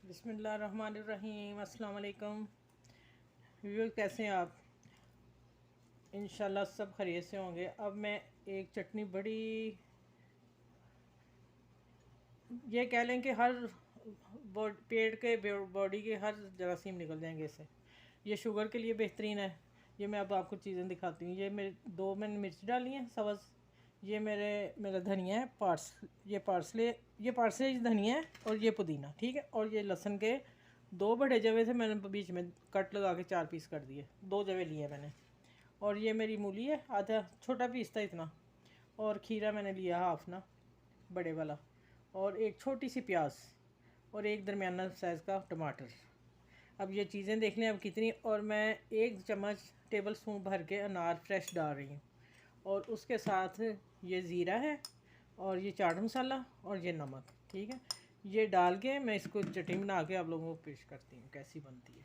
बिस्मिल्लाहिर्रहमानिर्रहीम। अस्सलाम वालेकुम व्यूअर्स, कैसे हैं आप? इंशाल्लाह सब खैरियत से होंगे। अब मैं एक चटनी बड़ी, ये कह लें कि हर पेट के बॉडी के हर जरासीम निकल जाएंगे इससे। ये शुगर के लिए बेहतरीन है। ये मैं अब आपको चीज़ें दिखाती हूँ। ये मेरे मैंने मिर्च डाली हैं सब्ज़। ये मेरा धनिया है, ये पार्सले धनिया है, और ये पुदीना, ठीक है। और ये लहसुन के 2 बड़े जवे थे, मैंने बीच में कट लगा के 4 पीस कर दिए। 2 जवे लिए मैंने। और ये मेरी मूली है, आधा छोटा पीस था इतना। और खीरा मैंने लिया हाफ ना, बड़े वाला। और एक छोटी सी प्याज, और एक दरमियाना साइज़ का टमाटर। अब ये चीज़ें देख लें अब कितनी। और मैं 1 चम्मच टेबल स्पून भर के अनार फ्रेश डाल रही हूँ। और उसके साथ ये ज़ीरा है, और ये चाट मसाला, और ये नमक, ठीक है। ये डाल के मैं इसको चटनी बना के आप लोगों को पेश करती हूँ कैसी बनती है।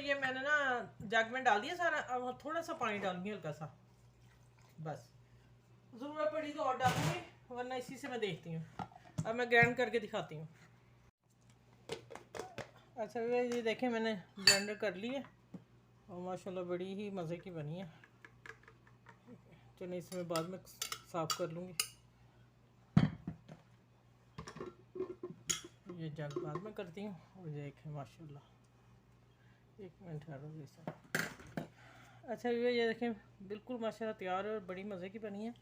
ये मैंने ना जग में डाल दिया सारा। अब थोड़ा सा पानी डालूंगी, हल्का सा, बस। ज़रूरत पड़ी तो और डालूंगी, वरना इसी से मैं देखती हूँ। अब मैं ग्राइंड करके दिखाती हूँ। अच्छा ये देखें, मैंने ब्लेंडर कर ली है, और माशाल्लाह बड़ी ही मज़े की बनी है। चलिए इसमें बाद में साफ़ कर लूँगी। ये जग बाद में करती हूँ। और ये देखें माशाल्लाह, 1 मिनट ठहरो ये सब। अच्छा ये देखें, बिल्कुल माशाल्लाह तैयार है, और बड़ी मज़े की बनी है।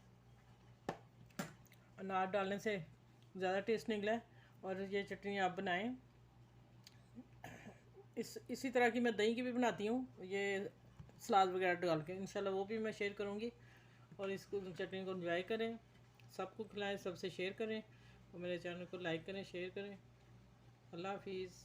अनार डालने से ज़्यादा टेस्ट निकला है। और ये चटनी आप बनाएं। इसी तरह की मैं दही की भी बनाती हूँ, ये सलाद वगैरह डाल के। इंशाल्लाह वो भी मैं शेयर करूँगी। और इसको चटनी को एंजॉय करें, सबको खिलाएं, सबसे शेयर करें, और मेरे चैनल को लाइक करें, शेयर करें। अल्लाह हाफिज़।